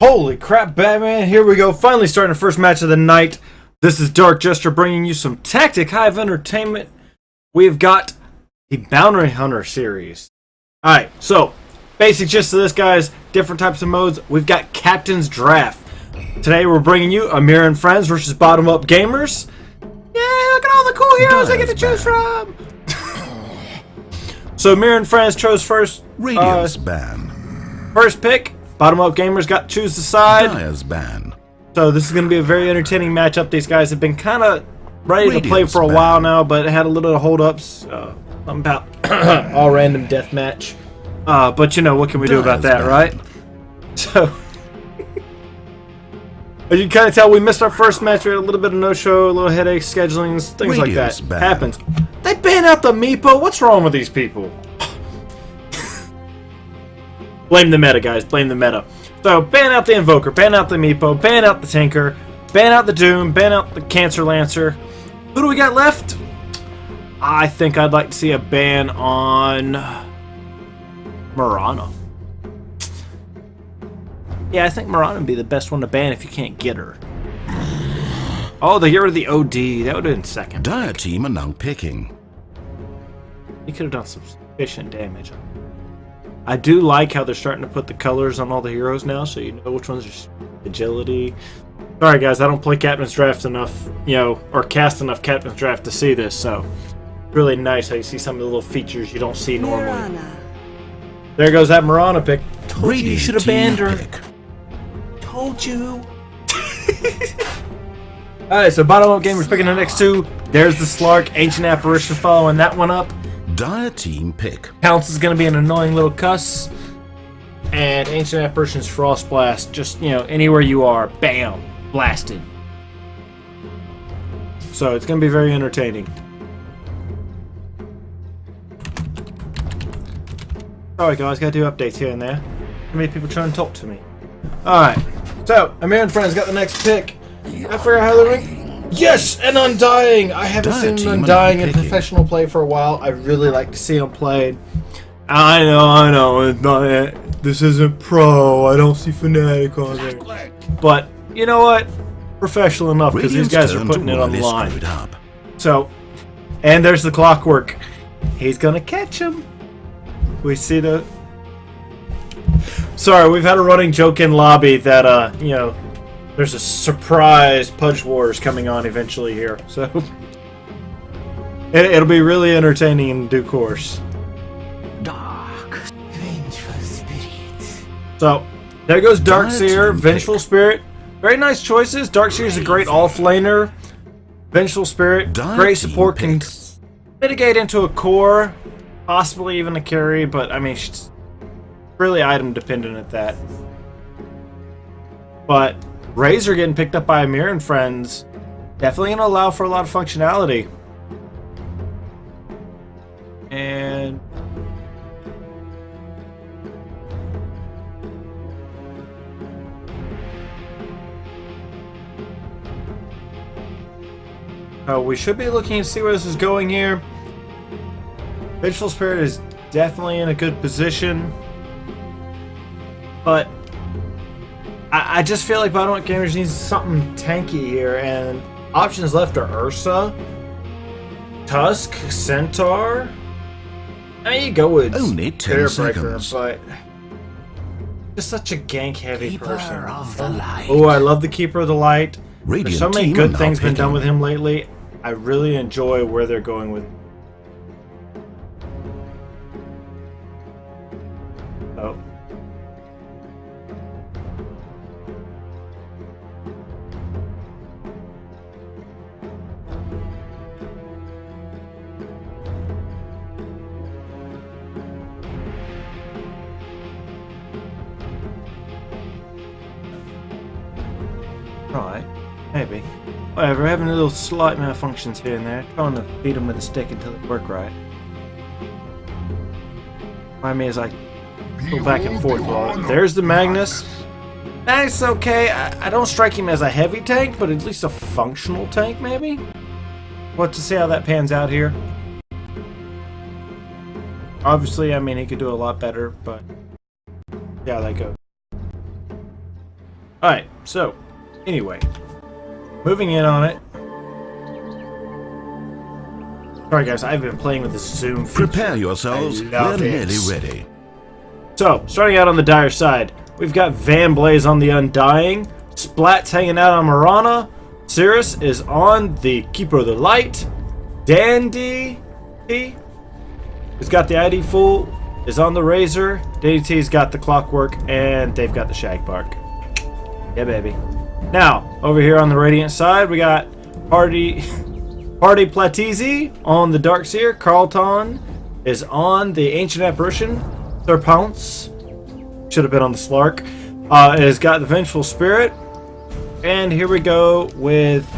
Holy crap, Batman. Here we go. Finally starting the first match of the night. This is Dark Jester bringing you some Tactic Hive entertainment. We've got the Bounty Hunter series. Alright, so basic gist of this, guys. Different types of modes. We've got Captain's Draft. Today we're bringing you Amir and Friends versus Bottom Up Gamers. Yeah, look at all the cool heroes I get to choose from. So Amir and Friends chose first. Radiance ban. First pick. Bottom Up Gamers got to choose the side. Dire's ban. So this is going to be a very entertaining matchup. These guys have been kind of ready to play for a while now, but had a little hold-ups. Something about all random death match. But you know, what can we do about that, right? So, as you can kind of tell, we missed our first match. We had a little bit of no-show, a little headache, scheduling, things like that. Happens. They ban out the Meepo. What's wrong with these people? Blame the meta, guys. Blame the meta. So, ban out the Invoker, ban out the Meepo, ban out the Tinker, ban out the Doom, ban out the Cancer Lancer. Who do we got left? I think I'd like to see a ban on Mirana. Yeah, I think Mirana would be the best one to ban if you can't get her. Oh, they get rid of the OD. That would have been second. Dire team are now picking. He could have done some sufficient damage. I do like how they're starting to put the colors on all the heroes now, so you know which ones are agility. Sorry guys, I don't play Captain's Draft enough, or cast enough Captain's Draft to see this, so really nice how you see some of the little features you don't see normally. Mirana. There goes that Mirana pick. Told you should have banned her. Told you. Alright, so Bottom Up Gamers picking the next two. There's the Slark, Ancient Apparition following that one up. Dire team pick. Pounce is going to be an annoying little cuss. And Ancient Apparition's Frost Blast. Just, anywhere you are, bam, blasted. So it's going to be very entertaining. Alright guys, got to do updates here and there. Too many people trying to talk to me. Alright, so Amir and Friends got the next pick. I figure out how the ring... Yes, and Undying! I haven't seen Undying in professional play for a while. I really like to see him played. I know, it's not, this isn't pro. I don't see Fnatic on there. But, you know what? Professional enough, because these guys are putting it on the line. So, and there's the Clockwork. He's gonna catch him. We see the... Sorry, we've had a running joke in lobby that, there's a surprise Pudge Wars coming on eventually here, so it'll be really entertaining in due course. Dark, vengeful spirit. So there goes Darkseer, Vengeful Spirit. Very nice choices. Darkseer is a great off-laner. Vengeful Spirit, great support, can mitigate into a core, possibly even a carry, but I mean, she's really item dependent at that. But Razor getting picked up by Amir and Friends, definitely going to allow for a lot of functionality. And we should be looking to see where this is going here. Vengeful Spirit is definitely in a good position, but I just feel like Bottom Up Gamers needs something tanky here, and options left are Ursa, Tusk, Centaur. I mean, you go with only 10 seconds, but just such a gank-heavy person. Oh, I love the Keeper of the Light. There's so many good things been done with him lately. I really enjoy where they're going with. Oh. Right, maybe. Whatever, having a little slight malfunctions here and there. Trying to beat them with a stick until it work right. Remind me as I go back and forth. There's the Magnus. Magnus is okay. I don't strike him as a heavy tank, but at least a functional tank, maybe? We'll have to see how that pans out here. Obviously, I mean, he could do a lot better, but yeah, that goes. Alright, so, anyway. Moving in on it. Sorry guys, I've been playing with the zoom feature. Prepare yourselves. We're nearly ready. So, starting out on the dire side, we've got Van Blaze on the Undying, Splat's hanging out on Marana, Cirrus is on the Keeper of the Light, Dandy has got the ID Fool, is on the Razor, DDT's got the Clockwork, and they've got the Shagbark. Yeah, baby. Now, over here on the Radiant side, we got Party Platezi on the Darkseer, Carlton is on the Ancient Apparition, Serpents should have been on the Slark. Has got the Vengeful Spirit, and here we go with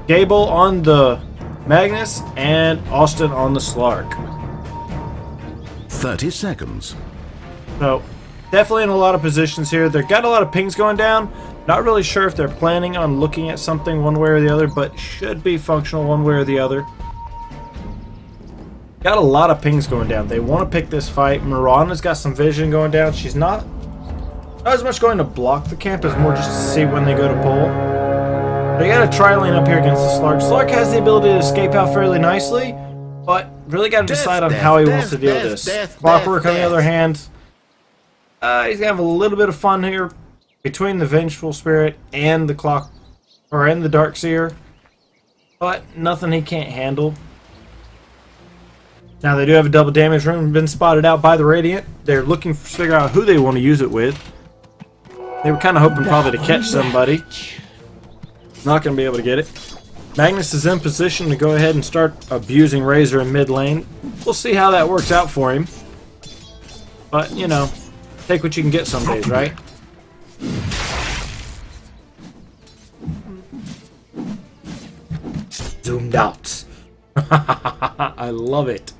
Gable on the Magnus and Austin on the Slark. 30 seconds. So definitely in a lot of positions here. They've got a lot of pings going down. Not really sure if they're planning on looking at something one way or the other, but should be functional one way or the other. Got a lot of pings going down. They want to pick this fight. Mirana's got some vision going down. She's not as much going to block the camp as more just to see when they go to pull. They got a tri-lane up here against the Slark. Slark has the ability to escape out fairly nicely, but really got to decide on how he wants to deal with this. Clockwork, on the other hand, he's going to have a little bit of fun here between the Vengeful Spirit and the and the Darkseer, but nothing he can't handle. Now they do have a double damage room, been spotted out by the Radiant. They're looking to figure out who they want to use it with. They were kind of hoping probably to catch somebody. Not going to be able to get it. Magnus is in position to go ahead and start abusing Razor in mid lane. We'll see how that works out for him. But, you know, take what you can get some days, right? Zoomed out. I love it.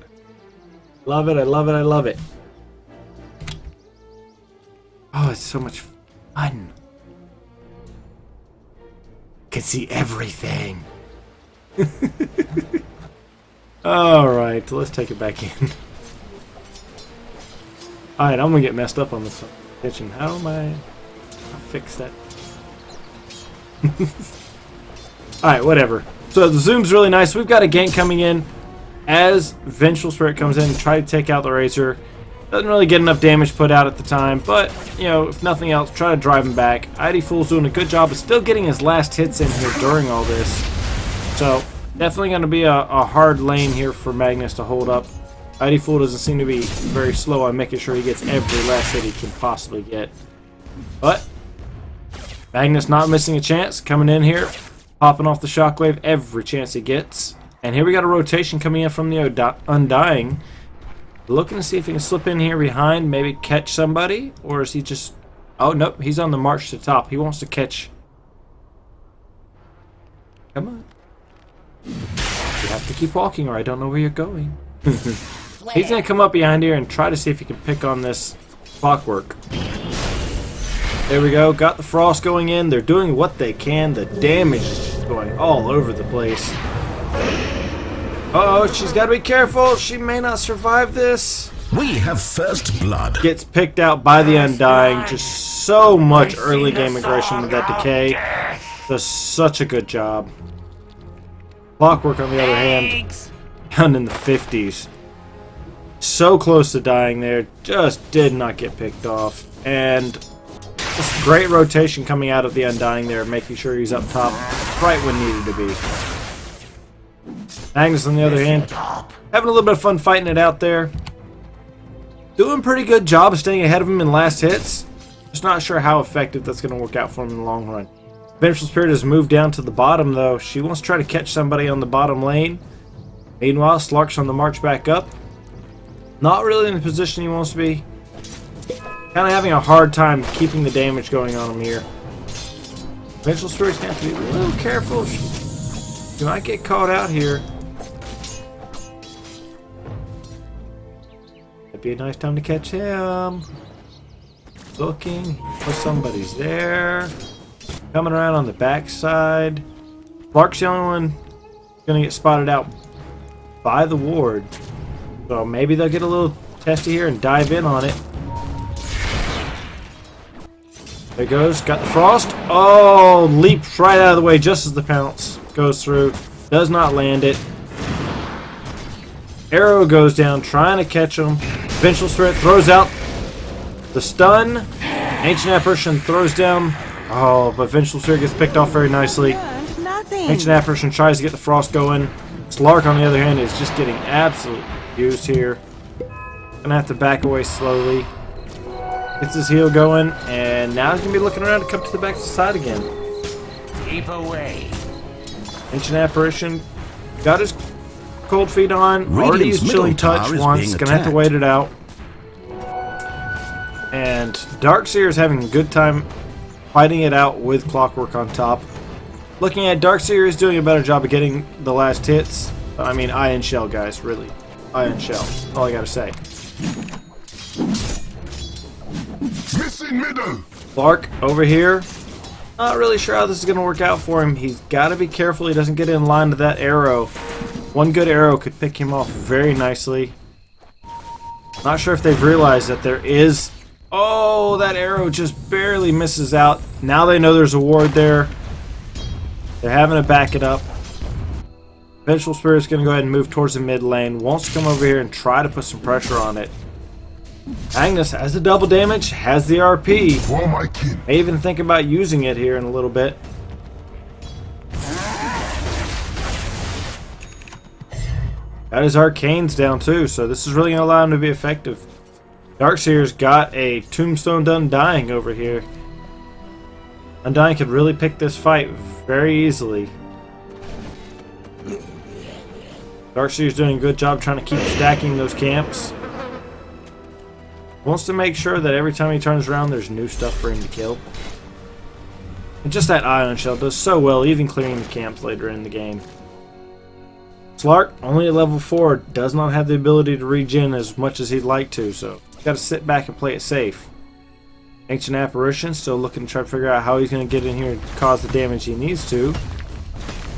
Love it, I love it, I love it. Oh, it's so much fun. Can see everything. Alright, let's take it back in. Alright, I'm gonna get messed up on this kitchen. How am I fix that? Alright, whatever. So the zoom's really nice. We've got a gank coming in as Vengeful Spirit comes in and try to take out the Razor. Doesn't really get enough damage put out at the time, but, you know, if nothing else, try to drive him back. ID Fool's doing a good job of still getting his last hits in here during all this. So, definitely going to be a hard lane here for Magnus to hold up. ID Fool doesn't seem to be very slow on making sure he gets every last hit he can possibly get. But, Magnus not missing a chance, coming in here, popping off the Shockwave every chance he gets. And here we got a rotation coming in from the Undying. Looking to see if he can slip in here behind, maybe catch somebody, or is he just... Oh, nope, he's on the march to top. He wants to catch... Come on. You have to keep walking or I don't know where you're going. He's going to come up behind here and try to see if he can pick on this Clockwork. There we go, got the Frost going in. They're doing what they can. The damage is just going all over the place. Uh-oh, she's got to be careful. She may not survive this. We have first blood. Gets picked out by the Undying. Just so much early game aggression with that decay. Does such a good job. Clockwork, on the other hand, down in the 50s. So close to dying there. Just did not get picked off. And just great rotation coming out of the Undying there, making sure he's up top right when needed to be. Magnus, on the other hand, having a little bit of fun fighting it out there. Doing a pretty good job of staying ahead of him in last hits. Just not sure how effective that's going to work out for him in the long run. Vengeful Spirit has moved down to the bottom, though. She wants to try to catch somebody on the bottom lane. Meanwhile, Slark's on the march back up. Not really in the position he wants to be. Kind of having a hard time keeping the damage going on him here. Vengeful Spirit's going to have to be a little careful. She might get caught out here. It'd be a nice time to catch him. Looking for somebody's there. Coming around on the backside. Clark's the only one going to get spotted out by the ward. So maybe they'll get a little testy here and dive in on it. There it goes. Got the frost. Oh, leaps right out of the way just as the pounce goes through. Does not land it. Arrow goes down, trying to catch him. Vengeful Spirit throws out the stun. Ancient Apparition throws down. Oh, but Vengeful Spirit gets picked off very nicely. Ancient Apparition tries to get the frost going. Slark, on the other hand, is just getting absolutely used here. Gonna have to back away slowly. Gets his heal going, and now he's gonna be looking around to come to the back side again. Keep away. Ancient Apparition got his cold feet on. Already used Chilling Touch once. Gonna have to wait it out. And Darkseer is having a good time fighting it out with Clockwork on top. Looking at Darkseer is doing a better job of getting the last hits. I mean, Iron Shell, guys, really. Iron Shell. All I gotta say. Missing middle. Clark over here. Not really sure how this is going to work out for him. He's got to be careful he doesn't get in line to that arrow. One good arrow could pick him off very nicely. Not sure if they've realized that there is... Oh, that arrow just barely misses out. Now they know there's a ward there. They're having to back it up. Vengeful Spirit's going to go ahead and move towards the mid lane. Wants to come over here and try to put some pressure on it. Agnes has the double damage, has the RP. For my kin. May even think about using it here in a little bit. Got his arcanes down too, so this is really going to allow him to be effective. Darkseer's got a Tombstone Undying over here. Undying could really pick this fight very easily. Darkseer's doing a good job trying to keep stacking those camps. Wants to make sure that every time he turns around there's new stuff for him to kill. And just that Ion Shell does so well, even clearing the camps later in the game. Slark, only at level 4, does not have the ability to regen as much as he'd like to, so he's got to sit back and play it safe. Ancient Apparition still looking to try to figure out how he's going to get in here and cause the damage he needs to.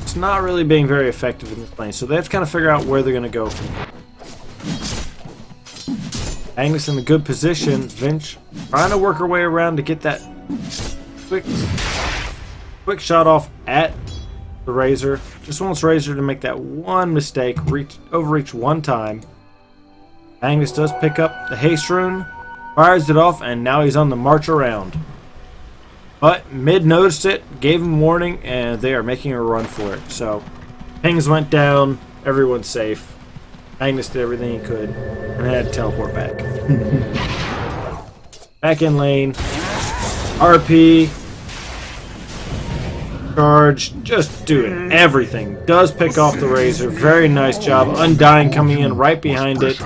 It's not really being very effective in this lane, so they have to kind of figure out where they're going to go from here. Agnes in a good position. Vinch trying to work her way around to get that quick shot off at the Razor. Just wants Razor to make that one mistake, overreach one time. Agnes does pick up the haste rune, fires it off, and now he's on the march around. But mid noticed it, gave him warning, and they are making a run for it. So pings went down, everyone's safe. Agnes did everything he could and had to teleport back. Back in lane. RP. Charge. Just doing everything. Does pick off the Razor. Very nice job. Undying coming in right behind it.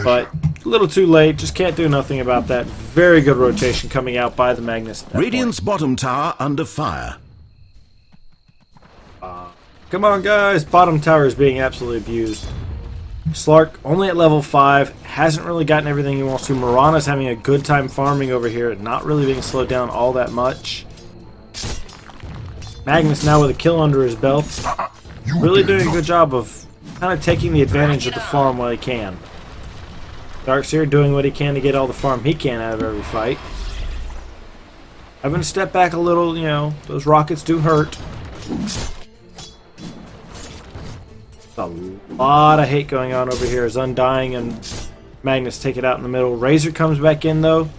But a little too late. Just can't do nothing about that. Very good rotation coming out by the Magnus. Radiant's bottom tower under fire. Come on, guys. Bottom tower is being absolutely abused. Slark, only at level 5. Hasn't really gotten everything he wants to. Mirana's having a good time farming over here. Not really being slowed down all that much. Magnus now with a kill under his belt. Really doing a good job of kind of taking the advantage of the farm while he can. Darkseer doing what he can to get all the farm he can out of every fight. Having to step back a little, you know, those rockets do hurt. A lot of hate going on over here as Undying and Magnus take it out in the middle. Razor comes back in though.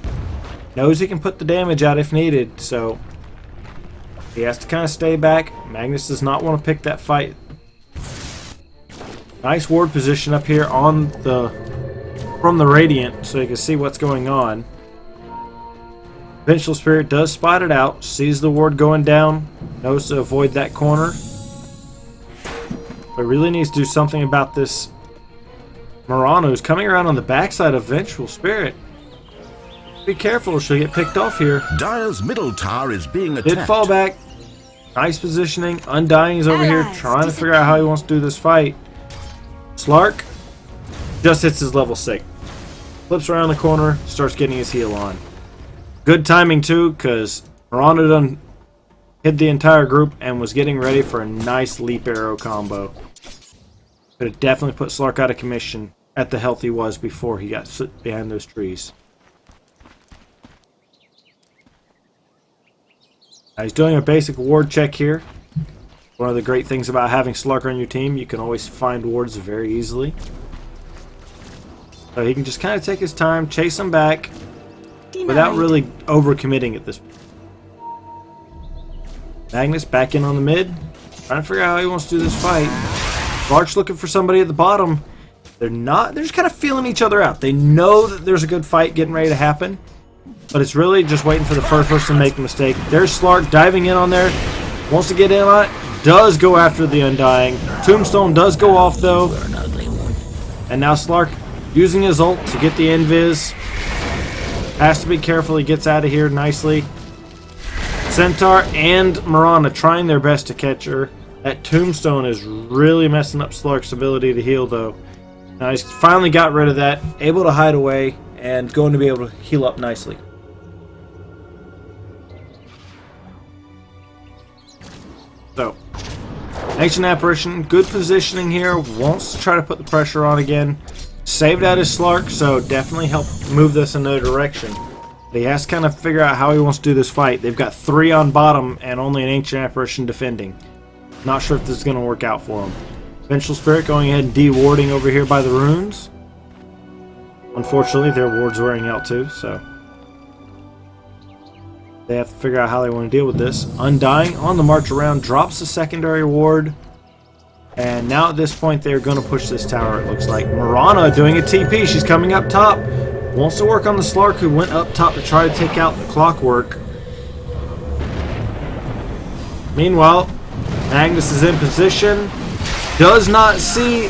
Knows he can put the damage out if needed, so he has to kind of stay back. Magnus does not want to pick that fight. Nice ward position up here on from the Radiant so you can see what's going on. Vengeful Spirit does spot it out, sees the ward going down, knows to avoid that corner. But really needs to do something about this Mirana who's coming around on the backside of Vengeful Spirit. Be careful or she'll get picked off here. Dire's middle tower is being attacked. Did fall back. Nice positioning. Undying is over here trying to figure out how he wants to do this fight. Slark just hits his level 6. Flips around the corner, starts getting his heal on. Good timing too, because Mirana done hid the entire group and was getting ready for a nice leap arrow combo. Could have definitely put Slark out of commission at the health he was before he got behind those trees. He's doing a basic ward check here. One of the great things about having Slark on your team, you can always find wards very easily. So he can just kind of take his time, chase them back, without really overcommitting at this point. Magnus back in on the mid, trying to figure out how he wants to do this fight. Slark's looking for somebody at the bottom. They're just kind of feeling each other out. They know that there's a good fight getting ready to happen, but it's really just waiting for the first person to make the mistake. There's Slark diving in on there, wants to get in on it, does go after the Undying. Tombstone does go off though, and now Slark using his ult to get the invis. Has to be careful, he gets out of here nicely. Centaur and Mirana trying their best to catch her. That Tombstone is really messing up Slark's ability to heal though. Now he's finally got rid of that, able to hide away, and going to be able to heal up nicely. So, Ancient Apparition, good positioning here, wants to try to put the pressure on again. Saved out his Slark, so definitely help move this in another direction. But he has to kind of figure out how he wants to do this fight. They've got 3 on bottom and only an Ancient Apparition defending. Not sure if this is going to work out for him. Vengeful Spirit going ahead and de-warding over here by the runes. Unfortunately, their ward's wearing out too, so they have to figure out how they want to deal with this. Undying on the march around, drops the secondary ward. And now at this point, they're going to push this tower, it looks like. Mirana doing a TP. She's coming up top. Wants to work on the Slark, who went up top to try to take out the Clockwork. Meanwhile, Magnus is in position. Does not see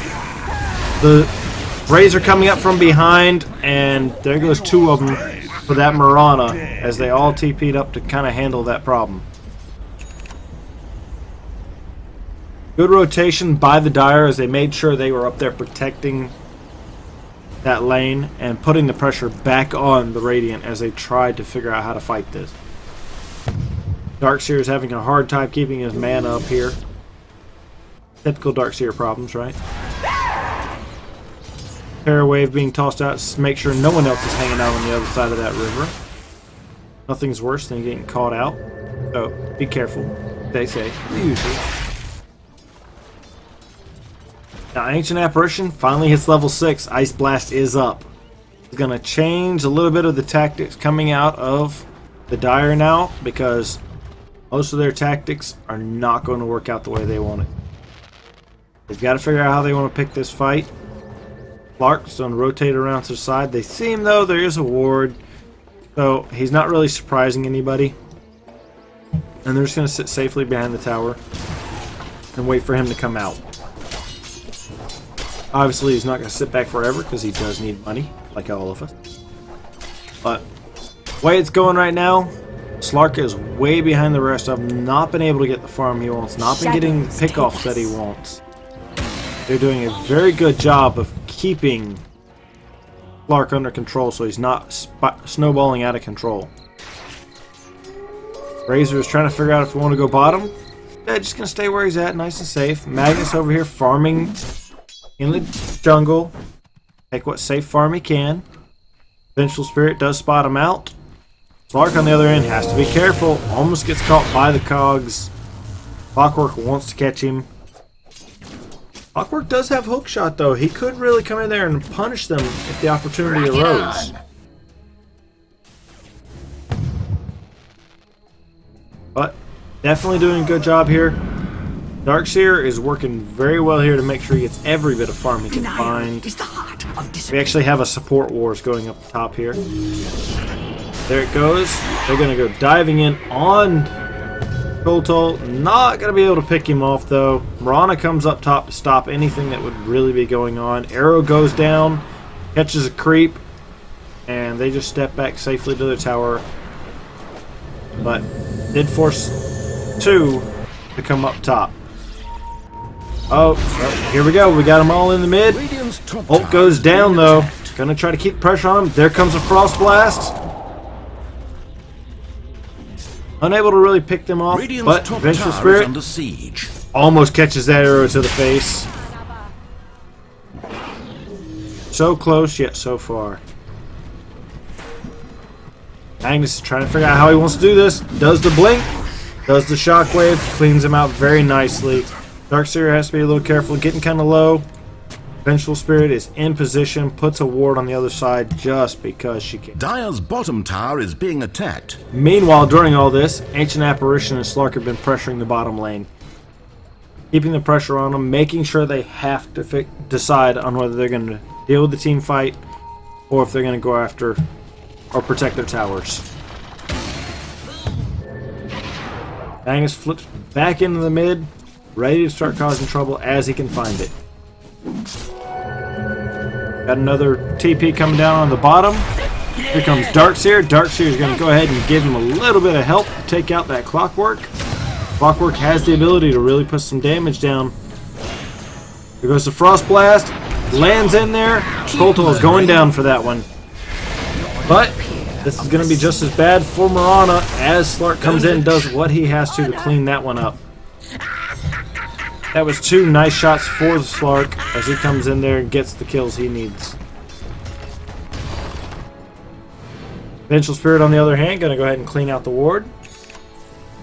the Razor coming up from behind. And there goes 2 of them for that Mirana, as they all TP'd up to kind of handle that problem. Good rotation by the Dire as they made sure they were up there protecting that lane and putting the pressure back on the Radiant as they tried to figure out how to fight this. Darkseer is having a hard time keeping his mana up here. Typical Darkseer problems, right? Parawave being tossed out to make sure no one else is hanging out on the other side of that river. Nothing's worse than getting caught out. So be careful. Stay safe. Usually. Now, Ancient Apparition finally hits level 6. Ice Blast is up. It's going to change a little bit of the tactics coming out of the Dire now, because most of their tactics are not going to work out the way they want it. They've got to figure out how they want to pick this fight. Clark's going to rotate around to the side. They see him though. There is a ward. So he's not really surprising anybody. And they're just going to sit safely behind the tower and wait for him to come out. Obviously, he's not going to sit back forever because he does need money, like all of us. But the way it's going right now, Slark is way behind the rest of them. Not been able to get the farm he wants. Not been getting the pickoffs that he wants. They're doing a very good job of keeping Slark under control so he's not snowballing out of control. Razor is trying to figure out if we want to go bottom. Yeah, just going to stay where he's at, nice and safe. Magnus over here farming in the jungle. Take what safe farm he can. Vengeful Spirit does spot him out. Slark on the other end has to be careful. Almost gets caught by the cogs. Clockwork wants to catch him. Clockwork does have hookshot though. He could really come in there and punish them if the opportunity arose. But definitely doing a good job here. Darkseer is working very well here to make sure he gets every bit of farm he can find. We actually have a support wars going up the top here. There it goes. They're going to go diving in on Koltol. Not going to be able to pick him off though. Mirana comes up top to stop anything that would really be going on. Arrow goes down, catches a creep, and they just step back safely to the tower. But did force 2 to come up top. Oh, well, here we go. We got them all in the mid. Ult goes down though. Gonna try to keep pressure on him. There comes a Frost Blast. Unable to really pick them off, but Vengeful Spirit almost catches that arrow to the face. So close, yet so far. Magnus is trying to figure out how he wants to do this. Does the blink. Does the shockwave, cleans him out very nicely. Darkseer has to be a little careful, getting kind of low. Vengeful Spirit is in position, puts a ward on the other side just because she can. Dire's bottom tower is being attacked. Meanwhile, during all this, Ancient Apparition and Slark have been pressuring the bottom lane. Keeping the pressure on them, making sure they have to decide on whether they're going to deal with the team fight or if they're going to go after or protect their towers. Magnus flips back into the mid, ready to start causing trouble as he can find it. Got another TP coming down on the bottom. Here comes Darkseer. Darkseer is going to go ahead and give him a little bit of help to take out that Clockwork. Clockwork has the ability to really put some damage down. Here goes the Frost Blast. Lands in there. Coltel is going down for that one. But this is going to be just as bad for Mirana as Slark comes in and does what he has to clean that one up. That was 2 nice shots for the Slark as he comes in there and gets the kills he needs. Vengeful Spirit, on the other hand, going to go ahead and clean out the ward.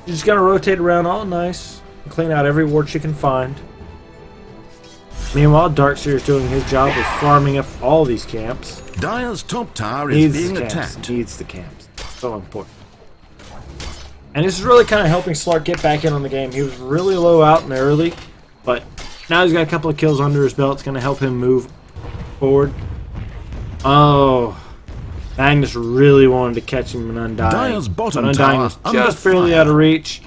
She's just going to rotate around all nice and clean out every ward she can find. Meanwhile, Darkseer is doing his job of farming up all these camps. Dire's top tower is being attacked. Needs the camps. So important. And this is really kind of helping Slark get back in on the game. He was really low out in the early, but now he's got a couple of kills under his belt. It's going to help him move forward. Oh, Magnus really wanted to catch him in Undying. Dire's bottom but Undying tower was just barely out of reach.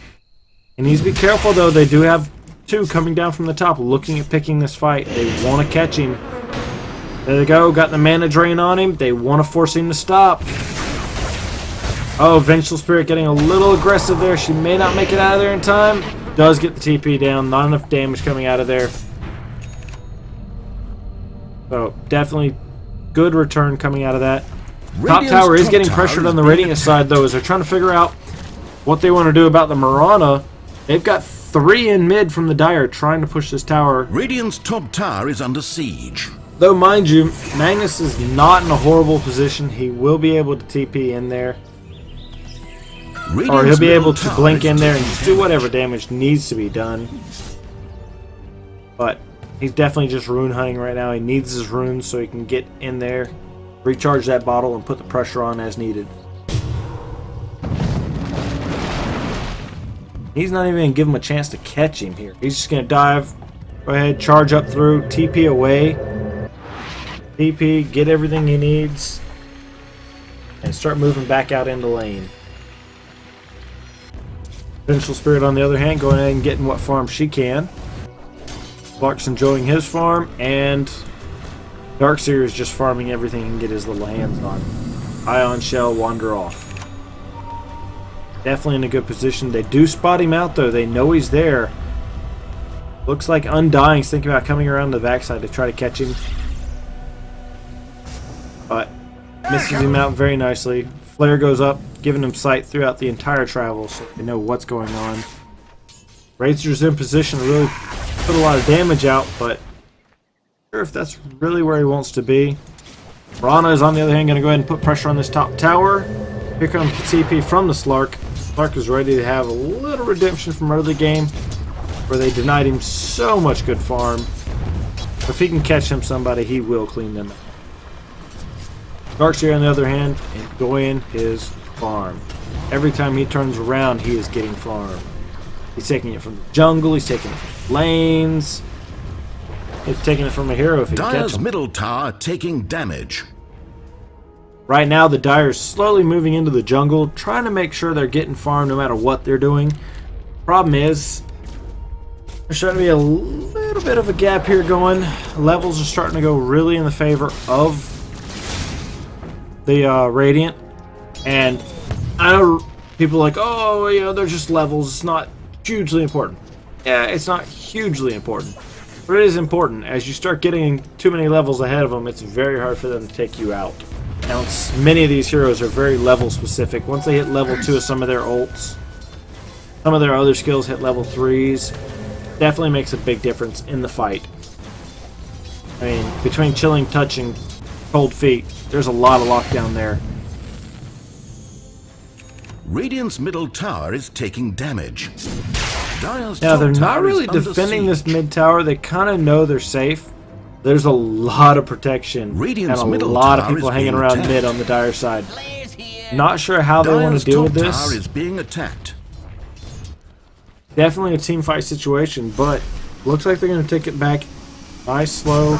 He needs to be careful, though. They do have 2 coming down from the top looking at picking this fight. They want to catch him. There they go. Got the mana drain on him. They want to force him to stop. Oh, Vengeful Spirit getting a little aggressive there. She may not make it out of there in time. Does get the TP down. Not enough damage coming out of there. So, definitely good return coming out of that. Top tower is getting pressured on the Radiant side, though, as they're trying to figure out what they want to do about the Mirana. They've got 3 in mid from the Dire trying to push this tower. Radiant's top tower is under siege. Though, mind you, Magnus is not in a horrible position. He will be able to TP in there. Or he'll be able to blink in there and just do whatever damage needs to be done. But he's definitely just rune hunting right now. He needs his runes so he can get in there, recharge that bottle, and put the pressure on as needed. He's not even going to give him a chance to catch him here. He's just going to dive, go ahead, charge up through, TP away. TP, get everything he needs, and start moving back out into lane. Vengeful Spirit, on the other hand, going ahead and getting what farm she can. Clark's enjoying his farm, and Darkseer is just farming everything he can get his little hands on. Ion Shell, wander off. Definitely in a good position. They do spot him out, though. They know he's there. Looks like Undying's thinking about coming around the backside to try to catch him. But misses him out very nicely. Flare goes up, giving him sight throughout the entire travel so they know what's going on. Razor's in position to really put a lot of damage out, but not sure if that's really where he wants to be. Rana is, on the other hand, going to go ahead and put pressure on this top tower. Here comes the TP from the Slark. Slark is ready to have a little redemption from early game, where they denied him so much good farm. If he can catch him somebody, he will clean them up. Darkseer, on the other hand, enjoying his farm. Every time he turns around, he is getting farm. He's taking it from the jungle, he's taking it from lanes. He's taking it from a hero if he can catch Dire's him. middle tower taking damage. Right now, the Dire's slowly moving into the jungle, trying to make sure they're getting farm no matter what they're doing. Problem is, there's starting to be a little bit of a gap here going. Levels are starting to go really in the favor of the Radiant. And I know people are like, oh, you know, they're just levels. It's not hugely important. Yeah, it's not hugely important. But it is important. As you start getting too many levels ahead of them, it's very hard for them to take you out. Now, many of these heroes are very level specific. Once they hit level 2 of some of their ults, some of their other skills hit level 3s. Definitely makes a big difference in the fight. I mean, between Chilling Touch and Cold Feet, there's a lot of lockdown there. Radiant's middle tower is taking damage. Dire's Now, top they're not tower really is under defending siege. this mid tower. They kind of know they're safe. There's a lot of protection Radiant's and a middle lot of tower people is hanging being around attacked. mid on the Dire side. Players here. Not sure how they want Dire's to deal top with tower this. is being attacked. Definitely a team fight situation, but looks like they're going to take it back. Nice, slow,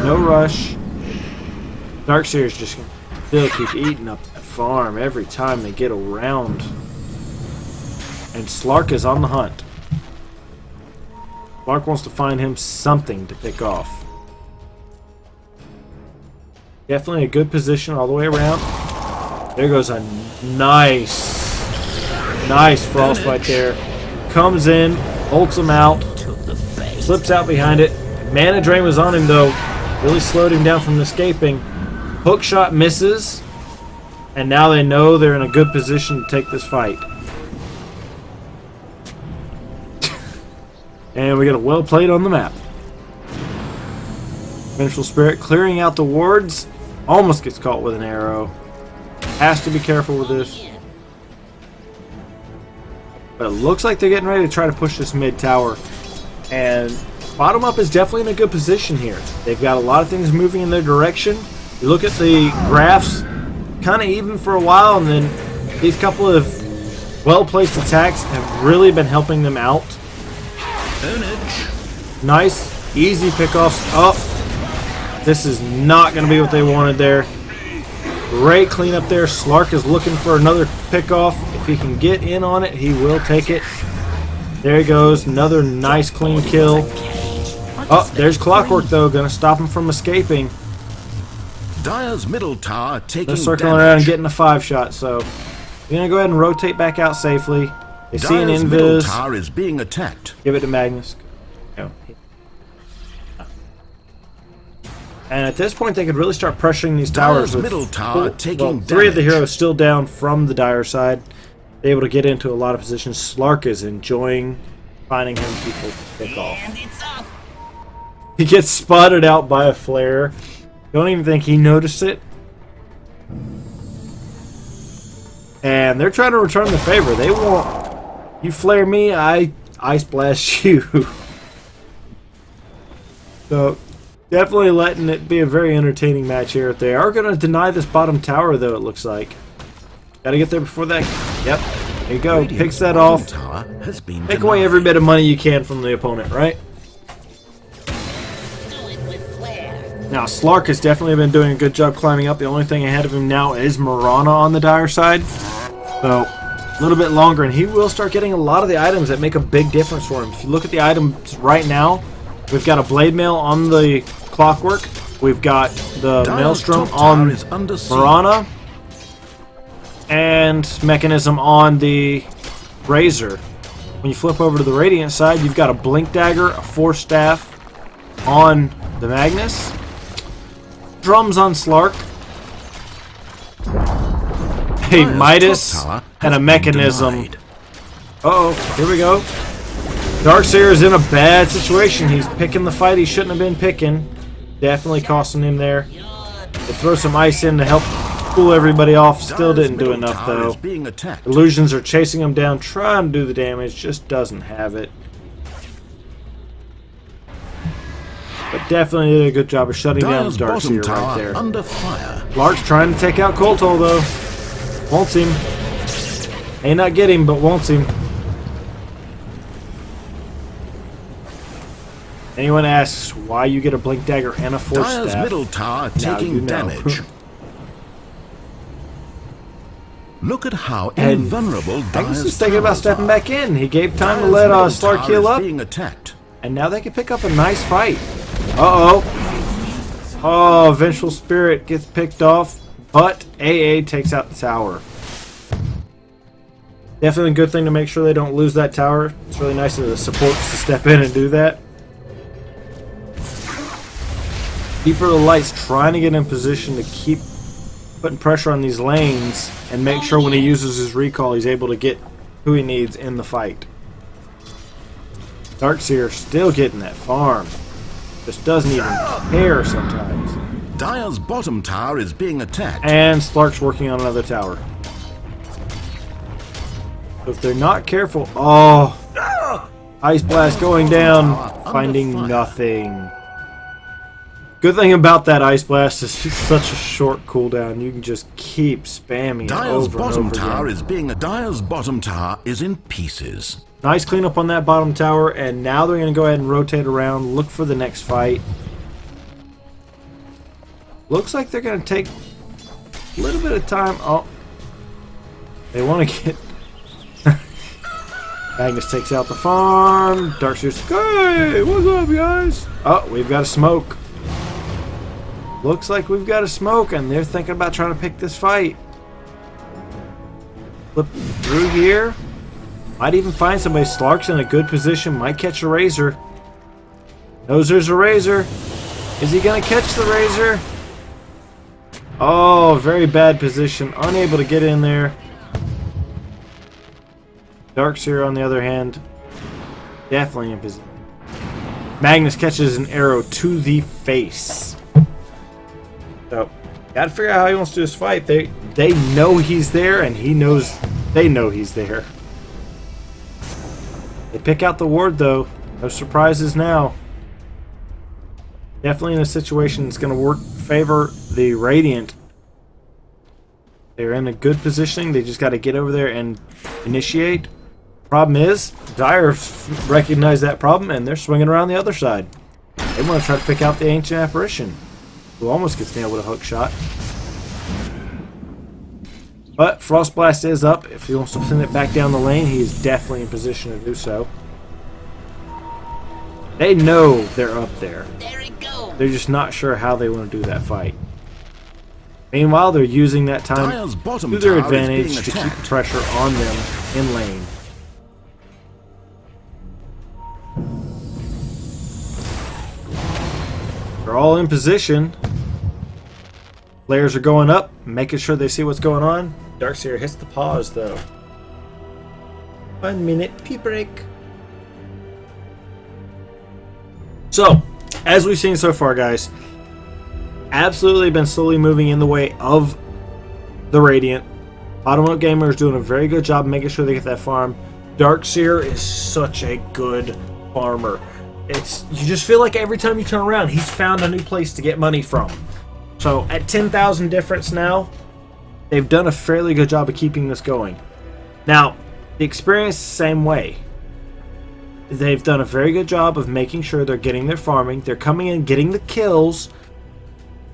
no rush. Darkseer's just going to still keep eating up that farm every time they get around. And Slark is on the hunt. Slark wants to find him something to pick off. Definitely a good position all the way around. There goes a nice frostbite there. Comes in, ults him out, slips out behind it. Mana Drain was on him though. Really slowed him down from escaping. Hook shot misses. And now they know they're in a good position to take this fight. And we got a well played on the map. Vengeful Spirit clearing out the wards. Almost gets caught with an arrow. Has to be careful with this. But it looks like they're getting ready to try to push this mid tower. And bottom up is definitely in a good position here. They've got a lot of things moving in their direction. You look at the graphs, kind of even for a while, and then these couple of well-placed attacks have really been helping them out. Nice, easy pickoffs up. This is not going to be what they wanted there. Great cleanup there. Slark is looking for another pickoff. If he can get in on it, he will take it. There he goes. Another nice clean kill. Oh, there's Clockwork though. Going to stop him from escaping. Dire's middle tower taking They're circling damage. around and getting a 5-shot. So we're going to go ahead and rotate back out safely. They see an Dire's middle invis. tower is being attacked. Give it to Magnus. No. And at this point, they could really start pressuring these towers. Dire's With middle tower taking three of the damage. heroes still down from the Dire side. They're able to get into a lot of positions. Slark is enjoying finding him people to pick off. And it's up. He gets spotted out by a flare. Don't even think he noticed it. And they're trying to return the favor. They want, you flare me, I ice blast you. So definitely letting it be a very entertaining match here. They are going to deny this bottom tower, though, it looks like. Got to get there before that. Yep. There you go. Radiant's Picks that bottom off. tower has been Take away denied. every bit of money you can from the opponent, right? Do it with flair. Now, Slark has definitely been doing a good job climbing up. The only thing ahead of him now is Mirana on the Dire side. So, a little bit longer, and he will start getting a lot of the items that make a big difference for him. If you look at the items right now, we've got a Blade Mail on the Clockwork. We've got the Dire's Maelstrom top tower on is under siege. Mirana. And Mechanism on the Razor. When you flip over to the Radiant side, you've got a Blink Dagger, a Force Staff on the Magnus. Drums on Slark. A Dire's Midas top tower and has a been Mechanism. denied. Uh-oh, here we go. Darkseer is in a bad situation. He's picking the fight he shouldn't have been picking. Definitely costing him there. They throw some ice in to help cool everybody off. Still Dire's didn't do middle enough, tower though. is being attacked. Illusions are chasing him down, trying to do the damage. Just doesn't have it. But definitely did a good job of shutting down Dire's bottom Darkseer tower right there. under fire. Lark's trying to take out Coltol, though. Wants him. May not get him, but wants him. Anyone asks why you get a Blink Dagger and a Force Dire's Staff? middle tower Now taking you know. damage. Look at how And invulnerable Magnus Dire's is thinking about towers stepping are. back in. He gave time to Dire's let middle Slark tower heal is up, being attacked. and now they can pick up a nice fight. Uh-oh. Oh, Vengeful Spirit gets picked off, but AA takes out the tower. Definitely a good thing to make sure they don't lose that tower. It's really nice of the supports to step in and do that. Keeper of the Light's trying to get in position to keep putting pressure on these lanes and make sure when he uses his recall he's able to get who he needs in the fight. Darkseer still getting that farm. Just doesn't even care sometimes. Dire's bottom tower is being attacked. And Slark's working on another tower. If they're not careful... Oh! Ice Blast going down, finding nothing. Good thing about that Ice Blast is it's such a short cooldown. You can just keep spamming it Dire's over and bottom over tower again. Dire's bottom tower is in pieces. Nice cleanup on that bottom tower, and now they're going to go ahead and rotate around, look for the next fight. Looks like they're going to take a little bit of time. Oh, they want to get... Magnus takes out the farm. Darkseer's like, hey, what's up, guys? Oh, we've got a smoke. Looks like we've got a smoke, and they're thinking about trying to pick this fight. Flip through here. Might even find somebody. Slark's in a good position. Might catch a Razor. Knows there's a Razor. Is he going to catch the Razor? Oh, very bad position. Unable to get in there. Darkseer, on the other hand, definitely in position. Magnus catches an arrow to the face. So, gotta figure out how he wants to do this fight. They know he's there, and he knows they know he's there. They pick out the ward, though. No surprises now. Definitely in a situation that's going to favor the Radiant. They're in a good positioning. They just got to get over there and initiate. Problem is, Dire recognize that problem, and they're swinging around the other side. They want to try to pick out the Ancient Apparition, who almost gets nailed with a hook shot. But Frost Blast is up. If he wants to send it back down the lane, he is definitely in position to do so. They know they're up there. There he goes. They're just not sure how they want to do that fight. Meanwhile, they're using that time Dire's bottom to their tower is being advantage to keep attacked. pressure on them in lane. They're all in position. Players are going up, making sure they see what's going on. Darkseer hits the pause, though. 1 minute pee break. So, as we've seen so far, guys, absolutely been slowly moving in the way of the Radiant. Bottom Up Gamer is doing a very good job making sure they get that farm. Darkseer is such a good farmer. You just feel like every time you turn around, he's found a new place to get money from. So at 10,000 difference now, they've done a fairly good job of keeping this going. Now, the experience the same way. They've done a very good job of making sure they're getting their farming. They're coming in, getting the kills.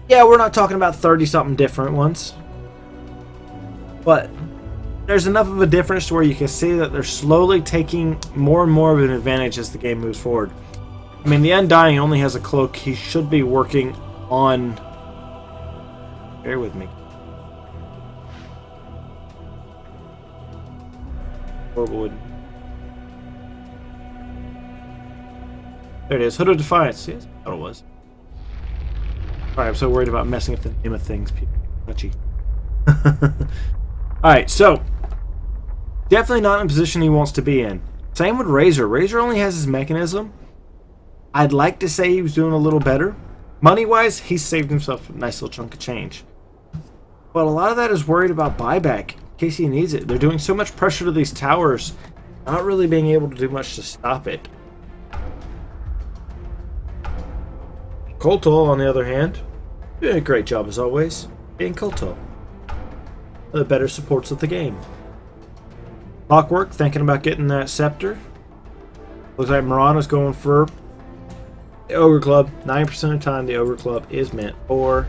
Yeah, we're not talking about 30-something different ones. But there's enough of a difference to where you can see that they're slowly taking more and more of an advantage as the game moves forward. I mean, the Undying only has a cloak. He should be working on... Bear with me. Horrible. There it is. Hood of Defiance. Yes, I thought it was. Alright, I'm so worried about messing up the name of things. People are touchy. Alright, so definitely not in a position he wants to be in. Same with Razor. Razor only has his mechanism. I'd like to say he was doing a little better. Money-wise, he saved himself a nice little chunk of change. But a lot of that is worried about buyback in case he needs it. They're doing so much pressure to these towers, not really being able to do much to stop it. Koltol, on the other hand, doing a great job as always, being Koltol. One of the better supports of the game. Clockwork, thinking about getting that scepter. Looks like Mirana's going for the Ogre Club. 9% of the time, the Ogre Club is meant for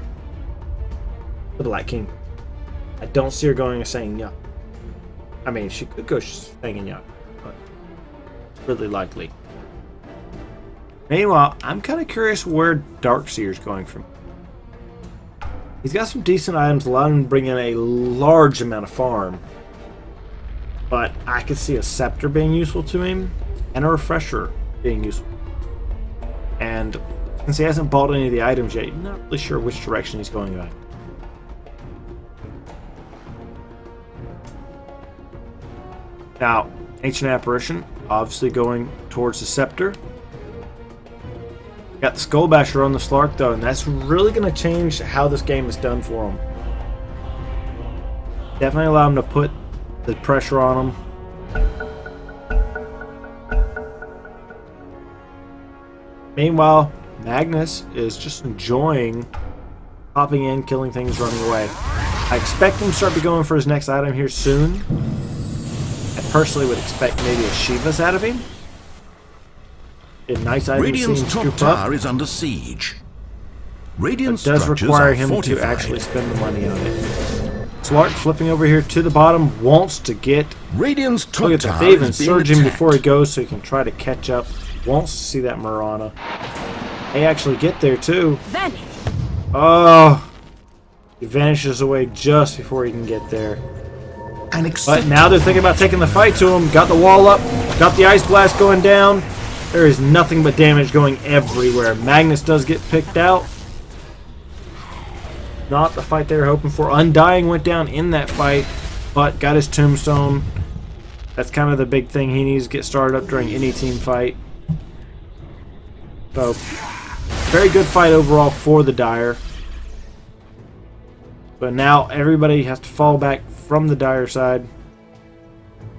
the Black King. I don't see her going and saying Yuck. I mean, she could go saying Yuck, but really likely. Meanwhile, I'm kind of curious where Darkseer's going from. He's got some decent items, allowing him to bring in a large amount of farm. But I could see a scepter being useful to him, and a refresher being useful. And since he hasn't bought any of the items yet, you're not really sure which direction he's going in. Now, Ancient Apparition, obviously going towards the scepter. Got the Skull Basher on the Slark though, and that's really going to change how this game is done for him. Definitely allow him to put the pressure on him. Meanwhile, Magnus is just enjoying popping in, killing things, running away. I expect him to start going for his next item here soon. I personally would expect maybe a Shiva's out of him. A nice item to see him Radiant's top scoop tower up. is under siege. It Radiant's does structures require are him fortified. to actually spend the money on it. Slark flipping over here to the bottom, wants to get... Radiant's top Look at that, tower they even is being surge him attacked. before he goes so he can try to catch up. Wants to see that Mirana. They actually get there too. Vanish. Oh! He vanishes away just before he can get there. But now they're thinking about taking the fight to him. Got the wall up, got the ice blast going down. There is nothing but damage going everywhere. Magnus does get picked out. Not the fight they were hoping for. Undying went down in that fight, but got his tombstone. That's kind of the big thing he needs to get started up during any team fight. So, very good fight overall for the Dire. But now everybody has to fall back from the Dire side.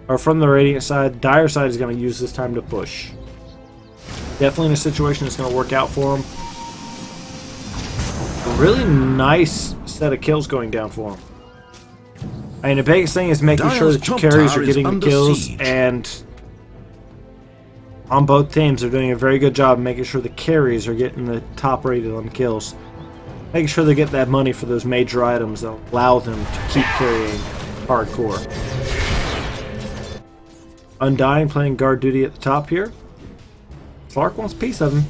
Or from the Radiant side. Dire side is going to use this time to push. Definitely in a situation that's going to work out for him. A really nice set of kills going down for him. I mean, the biggest thing is making sure Dire's that your top carries tower are is getting the under kills, siege. and on both teams they're doing a very good job of making sure the carries are getting the top rated on kills. Making sure they get that money for those major items that allow them to keep carrying hardcore. Undying playing guard duty at the top here. Clark wants a piece of him.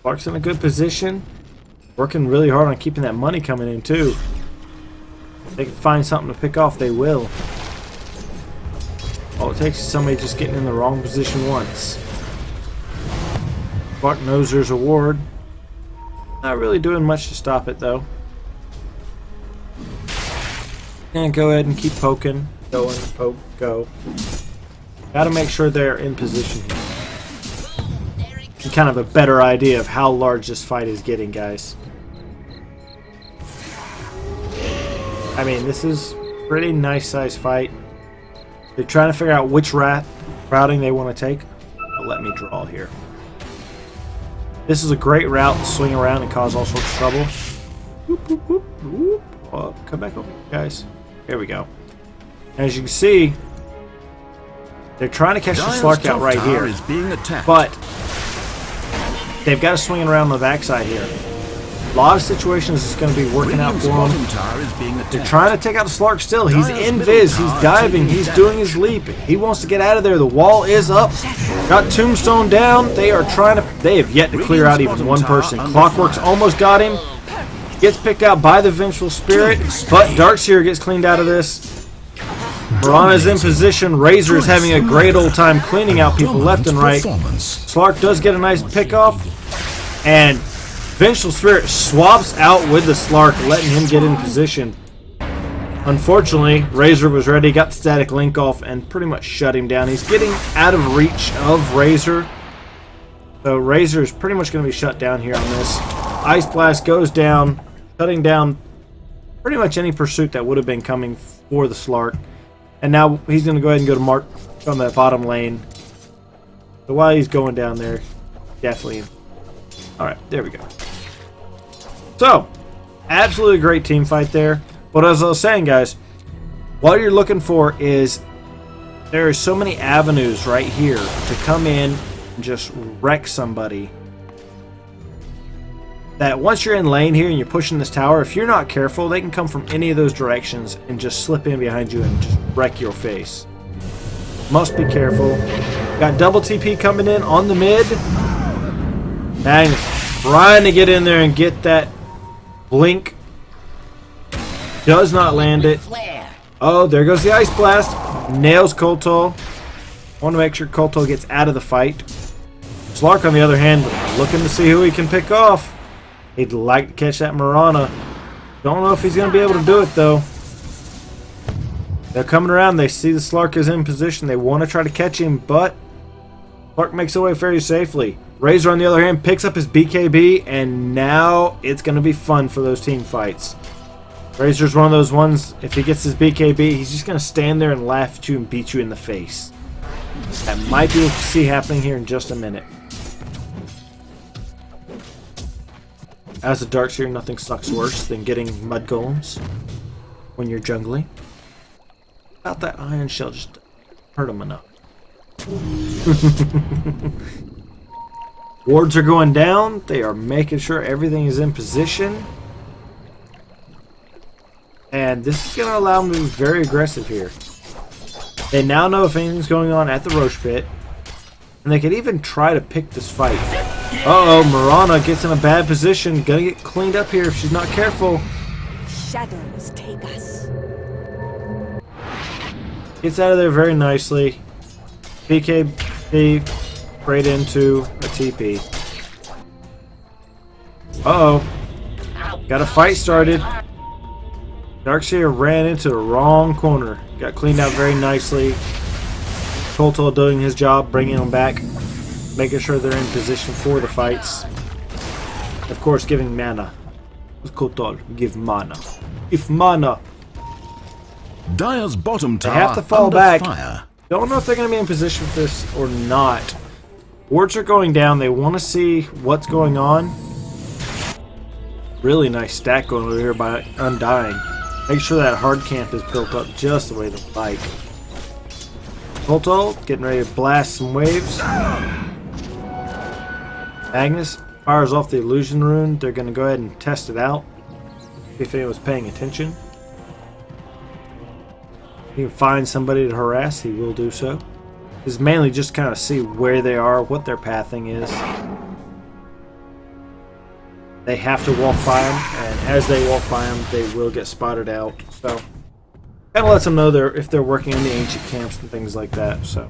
Clark's in a good position. Working really hard on keeping that money coming in too. If they can find something to pick off, they will. All it takes is somebody just getting in the wrong position once. Clark knows there's a ward. Not really doing much to stop it though. Gonna go ahead and keep poking. Going, poke, go. Gotta make sure they're in position here. And kind of a better idea of how large this fight is getting, guys. I mean, this is a pretty nice sized fight. They're trying to figure out which routing they want to take. But let me draw here. This is a great route to swing around and cause all sorts of trouble. Whoop, whoop, whoop, whoop. Oh, come back over here, guys. Here we go. As you can see, they're trying to catch the Dire's Slark out top right tower here. is being attacked. But they've got to swing it around the backside here. A lot of situations it's going to be working out Radiant's for bottom them. tower is being attacked. They're trying to take out the Slark still. He's Dire's in middle Viz. He's tower diving. taking He's damage. doing his leap. He wants to get out of there. The wall is up. Got Tombstone down. They are trying to... They have yet to clear out even one person. Clockwork's almost got him. Gets picked out by the Vengeful Spirit. But Darkseer gets cleaned out of this. Mirana's in position. Razor is having a great old time cleaning out people left and right. Slark does get a nice pick off. And Vengeful Spirit swaps out with the Slark, letting him get in position. Unfortunately, Razor was ready, got the static link off, and pretty much shut him down. He's getting out of reach of Razor. So Razor is pretty much going to be shut down here on this. Ice Blast goes down, shutting down pretty much any pursuit that would have been coming for the Slark. And now he's going to go ahead and go to Mark on that bottom lane. So while he's going down there, definitely... Alright, there we go. So, absolutely great team fight there. But as I was saying, guys, what you're looking for is there are so many avenues right here to come in and just wreck somebody. That once you're in lane here and you're pushing this tower, if you're not careful, they can come from any of those directions and just slip in behind you and just wreck your face. Must be careful. Got double TP coming in on the mid. Magnus trying to get in there and get that blink. Does not land it. Flare. Oh, there goes the Ice Blast. Nails Koltol. Want to make sure Koltol gets out of the fight. Slark, on the other hand, looking to see who he can pick off. He'd like to catch that Mirana. Don't know if he's going to be able to do it, though. They're coming around. They see the Slark is in position. They want to try to catch him, but Slark makes away very safely. Razor, on the other hand, picks up his BKB, and now it's going to be fun for those team fights. Razor's one of those ones, if he gets his BKB, he's just going to stand there and laugh at you and beat you in the face. That might be what you see happening here in just a minute. As a Darkseer, nothing sucks worse than getting mud golems when you're jungling. About that iron shell just hurt him enough. Wards are going down. They are making sure everything is in position. And this is going to allow them to be very aggressive here. They now know if anything's going on at the Roche Pit. And they could even try to pick this fight. Uh-oh, Mirana gets in a bad position. Gonna get cleaned up here if she's not careful. Shadows take us. Gets out of there very nicely. BKB right into a TP. Uh-oh. Got a fight started. Darkseer ran into the wrong corner. Got cleaned out very nicely. T.H.E doing his job, bringing them back. Making sure they're in position for the fights. Of course, giving mana. T.H.E, give mana. If mana. Dire's bottom They tower have to fall under back. fire. Don't know if they're going to be in position for this or not. Wards are going down. They want to see what's going on. Really nice stack going over here by Undying. Make sure that hard camp is built up just the way they like. T.H.E getting ready to blast some waves. Magnus fires off the illusion rune. They're going to go ahead and test it out. If anyone's paying attention. He can find somebody to harass, he will do so. This is mainly just kind of see where they are, what their pathing is. They have to walk by them, and as they walk by them, they will get spotted out. So, kind of lets them know if they're working in the ancient camps and things like that. So,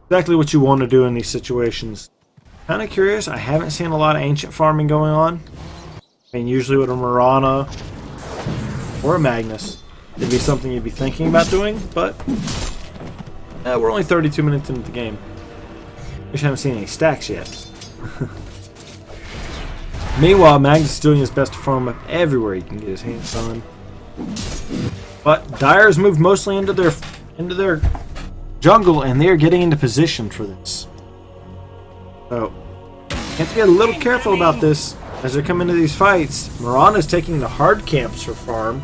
exactly what you want to do in these situations. Kind of curious, I haven't seen a lot of ancient farming going on. I mean, usually with a Mirana or a Magnus, it'd be something you'd be thinking about doing, but we're only 32 minutes into the game. We haven't seen any stacks yet. Meanwhile, Magnus is doing his best to farm up everywhere he can get his hands on. But Dire's moved mostly into their jungle, and they are getting into position for this. So, you have to be a little careful about this as they come into these fights. Mirana's taking the hard camps for farm.